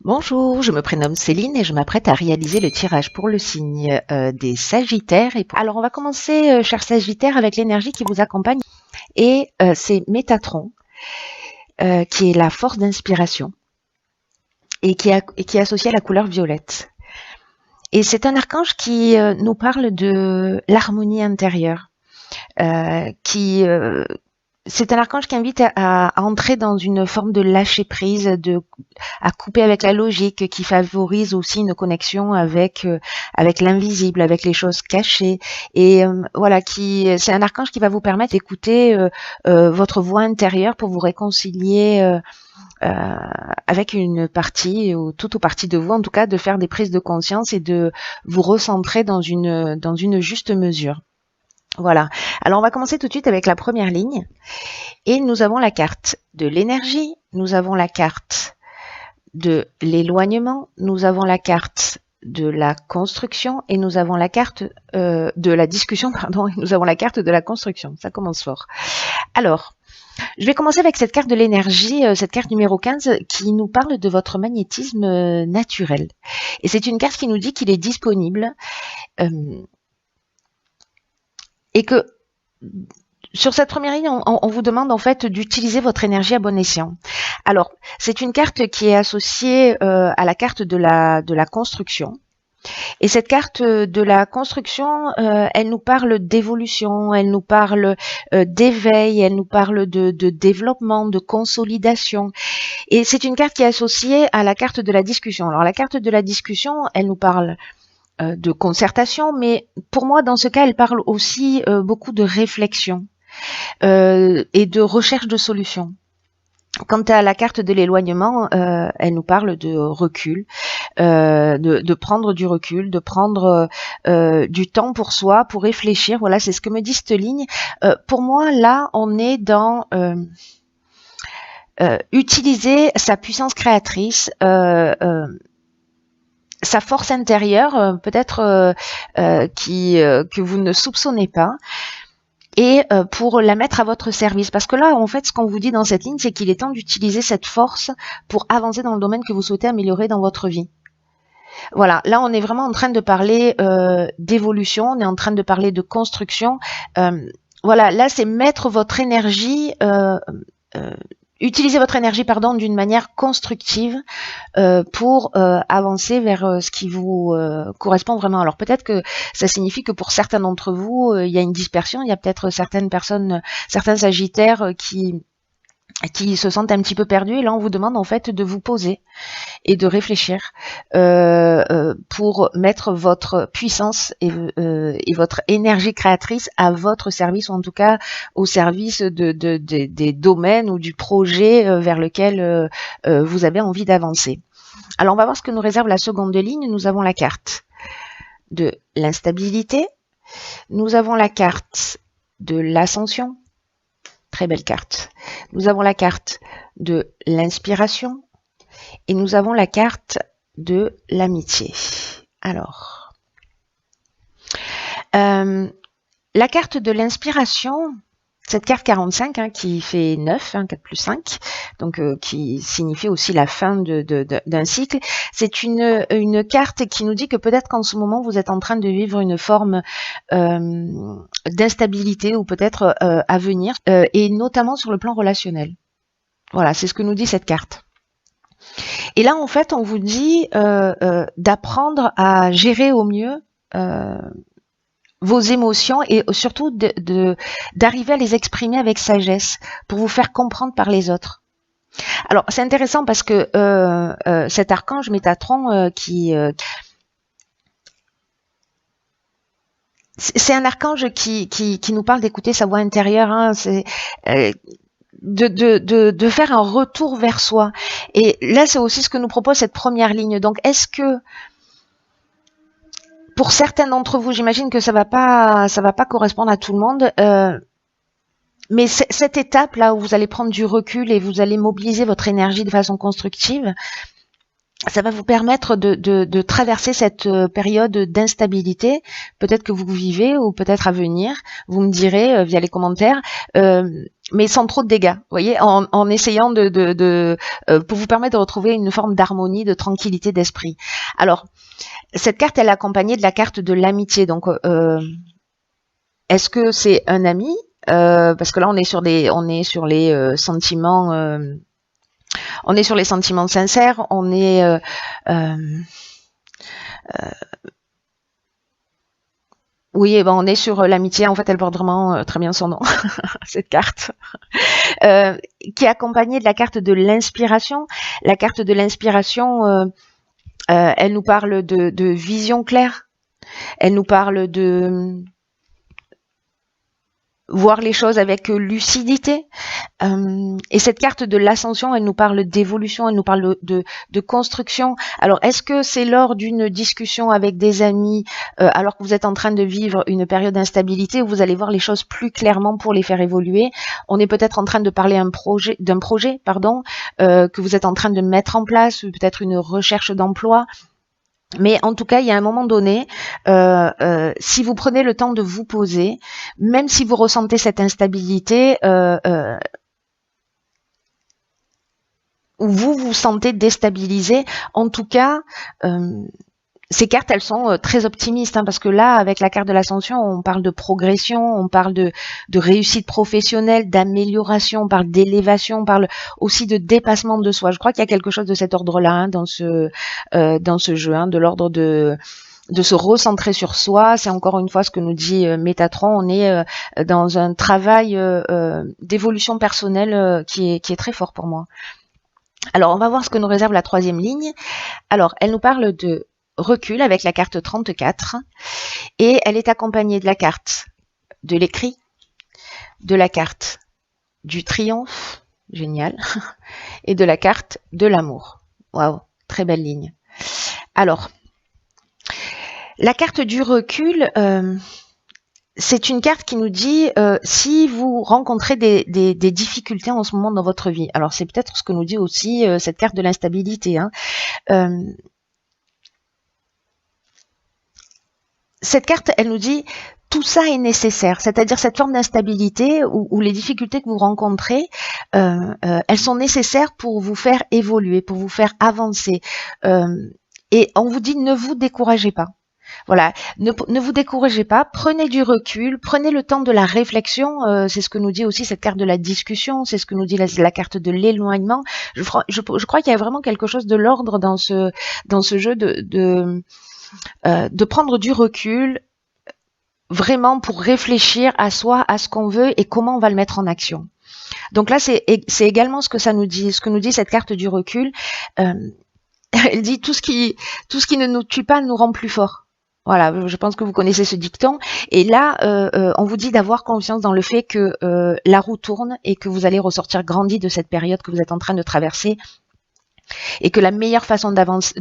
Bonjour, je me prénomme Céline et je m'apprête à réaliser le tirage pour le signe des Sagittaires. Alors on va commencer, chers Sagittaires, avec l'énergie qui vous accompagne. Et c'est Métatron, qui est la force d'inspiration et qui est associée à la couleur violette. Et c'est un archange qui nous parle de l'harmonie intérieure, c'est un archange qui invite à entrer dans une forme de lâcher prise, à couper avec la logique, qui favorise aussi une connexion avec l'invisible, avec les choses cachées. Et voilà, c'est un archange qui va vous permettre d'écouter votre voix intérieure pour vous réconcilier avec une partie ou toute partie de vous, en tout cas, de faire des prises de conscience et de vous recentrer dans une juste mesure. Voilà. Alors, on va commencer tout de suite avec la première ligne. Et nous avons la carte de l'énergie, nous avons la carte de l'éloignement, nous avons la carte de la construction et nous avons la carte de la discussion, pardon, et nous avons la carte de la construction. Ça commence fort. Alors, je vais commencer avec cette carte de l'énergie, cette carte numéro 15, qui nous parle de votre magnétisme naturel. Et c'est une carte qui nous dit qu'il est disponible et que sur cette première ligne, on vous demande en fait d'utiliser votre énergie à bon escient. Alors, c'est une carte qui est associée à la carte de la construction. Et cette carte de la construction, elle nous parle d'évolution, elle nous parle d'éveil, elle nous parle de développement, de consolidation. Et c'est une carte qui est associée à la carte de la discussion. Alors, la carte de la discussion, elle nous parle de concertation, mais pour moi, dans ce cas, elle parle aussi beaucoup de réflexion et de recherche de solutions. Quant à la carte de l'éloignement, elle nous parle de recul, de prendre du recul, de prendre du temps pour soi, pour réfléchir. Voilà, c'est ce que me dit cette ligne. Pour moi, là, on est dans utiliser sa puissance créatrice, sa force intérieure, peut-être que vous ne soupçonnez pas, et pour la mettre à votre service. Parce que là, en fait, ce qu'on vous dit dans cette ligne, c'est qu'il est temps d'utiliser cette force pour avancer dans le domaine que vous souhaitez améliorer dans votre vie. Voilà, là, on est vraiment en train de parler d'évolution, on est en train de parler de construction. Voilà, là, c'est mettre votre énergie... Utilisez votre énergie, d'une manière constructive pour avancer vers ce qui vous correspond vraiment. Alors peut-être que ça signifie que pour certains d'entre vous, il y a une dispersion, il y a peut-être certaines personnes, certains sagittaires qui se sentent un petit peu perdus, et là on vous demande en fait de vous poser et de réfléchir pour mettre votre puissance et votre énergie créatrice à votre service, ou en tout cas au service des domaines ou du projet vers lequel vous avez envie d'avancer. Alors on va voir ce que nous réserve la seconde ligne. Nous avons la carte de l'instabilité, nous avons la carte de l'ascension. Très belle carte. Nous avons la carte de l'inspiration et nous avons la carte de l'amitié. Alors, la carte de l'inspiration, cette carte 45 qui fait 9, 4 plus 5, donc qui signifie aussi la fin d'un cycle. C'est une carte qui nous dit que peut-être qu'en ce moment, vous êtes en train de vivre une forme d'instabilité ou peut-être à venir, et notamment sur le plan relationnel. Voilà, c'est ce que nous dit cette carte. Et là, en fait, on vous dit d'apprendre à gérer au mieux vos émotions et surtout d'arriver à les exprimer avec sagesse pour vous faire comprendre par les autres. Alors, c'est intéressant parce que cet archange Métatron c'est un archange qui nous parle d'écouter sa voix intérieure, hein, c'est de faire un retour vers soi. Et là, c'est aussi ce que nous propose cette première ligne. Donc, est-ce que pour certains d'entre vous, j'imagine que ça va pas correspondre à tout le monde, mais cette étape là où vous allez prendre du recul et vous allez mobiliser votre énergie de façon constructive, ça va vous permettre de traverser cette période d'instabilité, peut-être que vous vivez ou peut-être à venir. Vous me direz via les commentaires, mais sans trop de dégâts, vous voyez, en essayant pour vous permettre de retrouver une forme d'harmonie, de tranquillité d'esprit. Alors, cette carte, elle est accompagnée de la carte de l'amitié. Donc, est-ce que c'est un ami? Parce que là, on est sur les sentiments. On est sur les sentiments sincères, on est oui, ben on est sur l'amitié. En fait, elle porte vraiment très bien son nom, cette carte, qui est accompagnée de la carte de l'inspiration. La carte de l'inspiration, elle nous parle de vision claire. Elle nous parle de voir les choses avec lucidité. Et cette carte de l'ascension, elle nous parle d'évolution, elle nous parle de construction. Alors, est-ce que c'est lors d'une discussion avec des amis, alors que vous êtes en train de vivre une période d'instabilité, où vous allez voir les choses plus clairement pour les faire évoluer? On est peut-être en train de parler d'un projet, que vous êtes en train de mettre en place, ou peut-être une recherche d'emploi. Mais en tout cas, il y a un moment donné, si vous prenez le temps de vous poser, même si vous ressentez cette instabilité, ou vous vous sentez déstabilisé, en tout cas, ces cartes, elles sont très optimistes, parce que là, avec la carte de l'ascension, on parle de progression, on parle de réussite professionnelle, d'amélioration, on parle d'élévation, on parle aussi de dépassement de soi. Je crois qu'il y a quelque chose de cet ordre-là dans ce jeu, de l'ordre de se recentrer sur soi. C'est encore une fois ce que nous dit Métatron. On est dans un travail d'évolution personnelle qui est très fort pour moi. Alors, on va voir ce que nous réserve la troisième ligne. Alors, elle nous parle de recul avec la carte 34 et elle est accompagnée de la carte de l'écrit, de la carte du triomphe, génial, et de la carte de l'amour. Waouh, très belle ligne. Alors, la carte du recul, c'est une carte qui nous dit si vous rencontrez des difficultés en ce moment dans votre vie. Alors, c'est peut-être ce que nous dit aussi cette carte de l'instabilité. Cette carte, elle nous dit tout ça est nécessaire, c'est-à-dire cette forme d'instabilité ou les difficultés que vous rencontrez, elles sont nécessaires pour vous faire évoluer, pour vous faire avancer. Et on vous dit ne vous découragez pas. Voilà, ne vous découragez pas, prenez du recul, prenez le temps de la réflexion, c'est ce que nous dit aussi cette carte de la discussion, c'est ce que nous dit la carte de l'éloignement. Je crois qu'il y a vraiment quelque chose de l'ordre dans ce jeu de prendre du recul, vraiment pour réfléchir à soi, à ce qu'on veut et comment on va le mettre en action. Donc là, c'est également ce que nous dit cette carte du recul. Elle dit tout ce qui ne nous tue pas nous rend plus forts. Voilà, je pense que vous connaissez ce dicton. Et là, on vous dit d'avoir confiance dans le fait que la roue tourne et que vous allez ressortir grandi de cette période que vous êtes en train de traverser. Et que la meilleure façon d'avancer,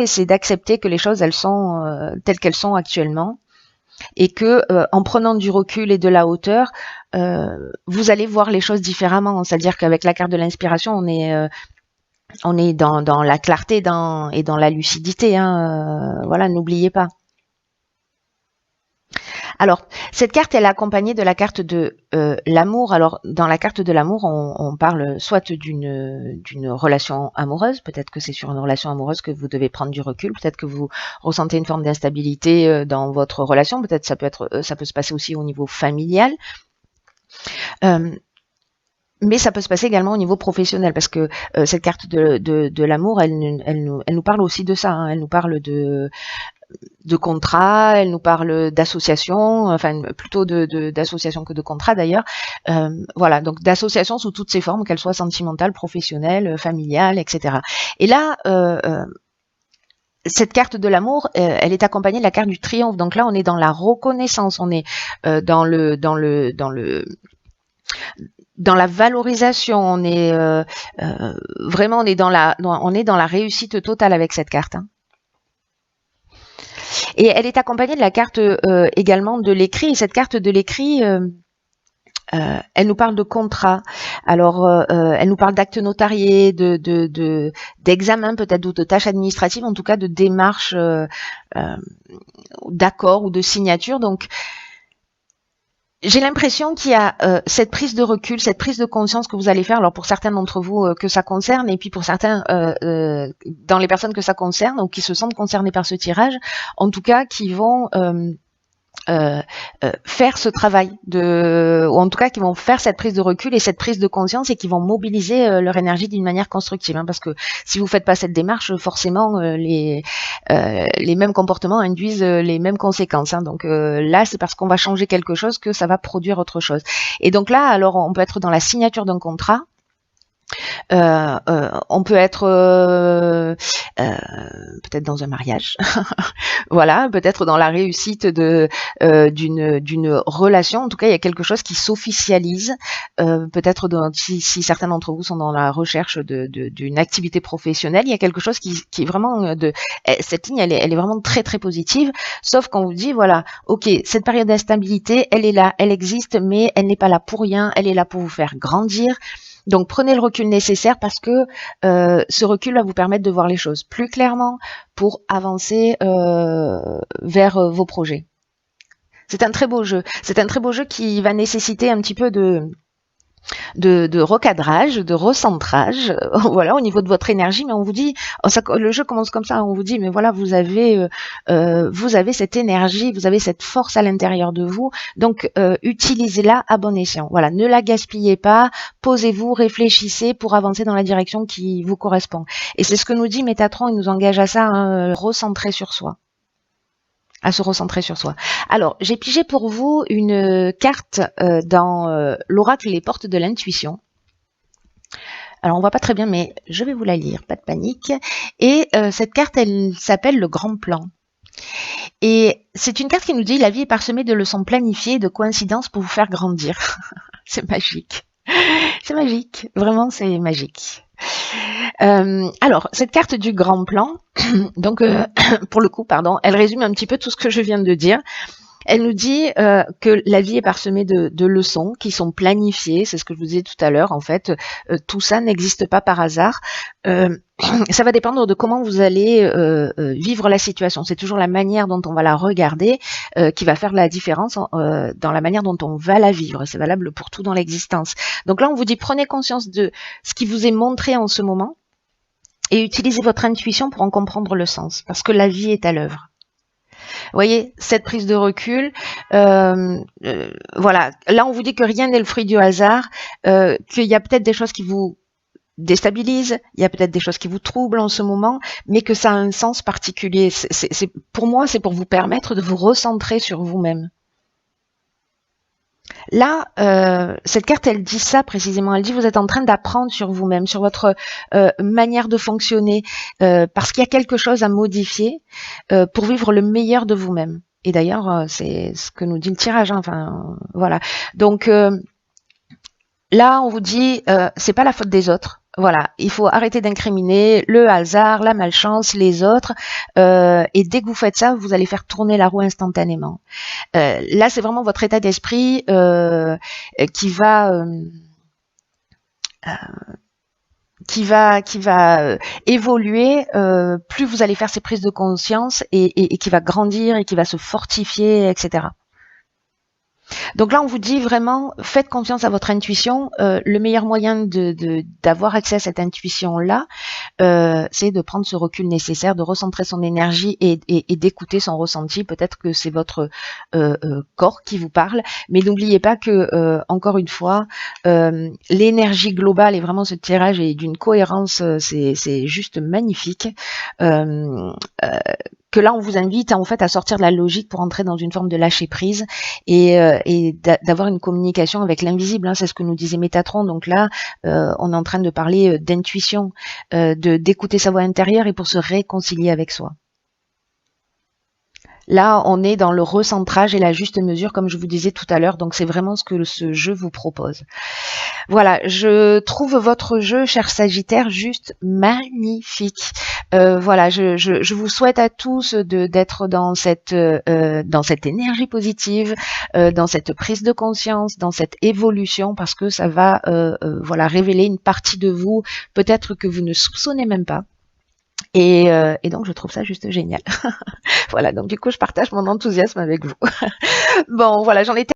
c'est d'accepter que les choses, elles sont telles qu'elles sont actuellement. Et que en prenant du recul et de la hauteur, vous allez voir les choses différemment. C'est-à-dire qu'avec la carte de l'inspiration, on est dans la clarté et dans la lucidité. Voilà, n'oubliez pas. Alors, cette carte, elle est accompagnée de la carte de l'amour. Alors, dans la carte de l'amour, on parle soit d'une relation amoureuse, peut-être que c'est sur une relation amoureuse que vous devez prendre du recul, peut-être que vous ressentez une forme d'instabilité dans votre relation, peut-être ça peut se passer aussi au niveau familial. Mais ça peut se passer également au niveau professionnel, parce que cette carte de l'amour, elle nous parle aussi de ça. Elle nous parle de contrat, elle nous parle d'association, enfin plutôt d'association que de contrat d'ailleurs. Voilà, donc d'association sous toutes ses formes, qu'elles soient sentimentales, professionnelles, familiales, etc. Et là, cette carte de l'amour, elle est accompagnée de la carte du triomphe. Donc là, on est dans la reconnaissance, on est dans la valorisation, on est vraiment on est dans la réussite totale avec cette carte. Et elle est accompagnée de la carte également de l'écrit. Et cette carte de l'écrit, Elle nous parle de contrat. Alors, elle nous parle d'actes notariés, d'examens peut-être, ou de tâches administratives, en tout cas de démarches, d'accords ou de signatures. Donc, j'ai l'impression qu'il y a cette prise de recul, cette prise de conscience que vous allez faire. Alors pour certains d'entre vous que ça concerne, et puis pour certains dans les personnes que ça concerne ou qui se sentent concernés par ce tirage, en tout cas qui vont faire ce travail ou en tout cas qui vont faire cette prise de recul et cette prise de conscience et qui vont mobiliser leur énergie d'une manière constructive, hein, parce que si vous faites pas cette démarche, forcément les mêmes comportements induisent les mêmes conséquences, hein. Donc là c'est parce qu'on va changer quelque chose que ça va produire autre chose. Et donc là, alors on peut être dans la signature d'un contrat. On peut être peut-être dans un mariage, voilà, peut-être dans la réussite d'une relation. En tout cas, il y a quelque chose qui s'officialise. Peut-être si certains d'entre vous sont dans la recherche d'une activité professionnelle, il y a quelque chose qui est vraiment cette ligne, elle est vraiment très très positive. Sauf qu'on vous dit voilà, ok, cette période d'instabilité, elle est là, elle existe, mais elle n'est pas là pour rien. Elle est là pour vous faire grandir. Donc prenez le recul nécessaire parce que ce recul va vous permettre de voir les choses plus clairement pour avancer vers vos projets. C'est un très beau jeu. C'est un très beau jeu qui va nécessiter un petit peu de recadrage, de recentrage, voilà, au niveau de votre énergie. Mais on vous dit, le jeu commence comme ça, on vous dit, mais voilà, vous avez cette énergie, vous avez cette force à l'intérieur de vous, donc utilisez-la à bon escient. Voilà, ne la gaspillez pas, posez-vous, réfléchissez pour avancer dans la direction qui vous correspond. Et c'est ce que nous dit Métatron, il nous engage à ça, hein, recentrer sur soi. À se recentrer sur soi. Alors, j'ai pigé pour vous une carte dans l'oracle Les Portes de l'Intuition. Alors, on voit pas très bien, mais je vais vous la lire, pas de panique. Et cette carte, elle s'appelle le Grand Plan. Et c'est une carte qui nous dit « La vie est parsemée de leçons planifiées et de coïncidences pour vous faire grandir. » C'est magique. C'est magique. Vraiment, c'est magique. Alors, cette carte du Grand Plan, donc pour le coup, pardon, elle résume un petit peu tout ce que je viens de dire. Elle nous dit que la vie est parsemée de leçons qui sont planifiées, c'est ce que je vous disais tout à l'heure, en fait, tout ça n'existe pas par hasard. Ça va dépendre de comment vous allez vivre la situation. C'est toujours la manière dont on va la regarder qui va faire la différence dans la manière dont on va la vivre. C'est valable pour tout dans l'existence. Donc là, on vous dit, prenez conscience de ce qui vous est montré en ce moment et utilisez votre intuition pour en comprendre le sens, parce que la vie est à l'œuvre. Vous voyez, cette prise de recul, voilà, là on vous dit que rien n'est le fruit du hasard, qu'il y a peut-être des choses qui vous déstabilisent, il y a peut-être des choses qui vous troublent en ce moment, mais que ça a un sens particulier. Pour moi, c'est pour vous permettre de vous recentrer sur vous-même. Là, cette carte, elle dit ça précisément. Elle dit vous êtes en train d'apprendre sur vous-même, sur votre manière de fonctionner, parce qu'il y a quelque chose à modifier pour vivre le meilleur de vous-même. Et d'ailleurs, c'est ce que nous dit le tirage. Hein, enfin, voilà. Donc là, on vous dit, c'est pas la faute des autres. Voilà, il faut arrêter d'incriminer le hasard, la malchance, les autres, et dès que vous faites ça, vous allez faire tourner la roue instantanément. Là, c'est vraiment votre état d'esprit qui va évoluer, plus vous allez faire ces prises de conscience et qui va grandir et qui va se fortifier, etc. Donc là, on vous dit vraiment, faites confiance à votre intuition. Le meilleur moyen d'avoir accès à cette intuition-là, c'est de prendre ce recul nécessaire, de recentrer son énergie et d'écouter son ressenti. Peut-être que c'est votre corps qui vous parle, mais n'oubliez pas que, encore une fois, l'énergie globale et vraiment ce tirage est d'une cohérence, c'est juste magnifique. Que là, on vous invite en fait à sortir de la logique pour entrer dans une forme de lâcher prise et d'avoir une communication avec l'invisible. Hein, c'est ce que nous disait Métatron. Donc là, on est en train de parler d'intuition, d'écouter sa voix intérieure et pour se réconcilier avec soi. Là, on est dans le recentrage et la juste mesure, comme je vous disais tout à l'heure. Donc, c'est vraiment ce que ce jeu vous propose. Voilà, je trouve votre jeu, cher Sagittaire, juste magnifique. Voilà, je vous souhaite à tous d'être dans cette énergie positive, dans cette prise de conscience, dans cette évolution, parce que ça va voilà révéler une partie de vous, peut-être que vous ne soupçonnez même pas. Et donc je trouve ça juste génial. Voilà, donc du coup je partage mon enthousiasme avec vous. Bon, voilà, j'en étais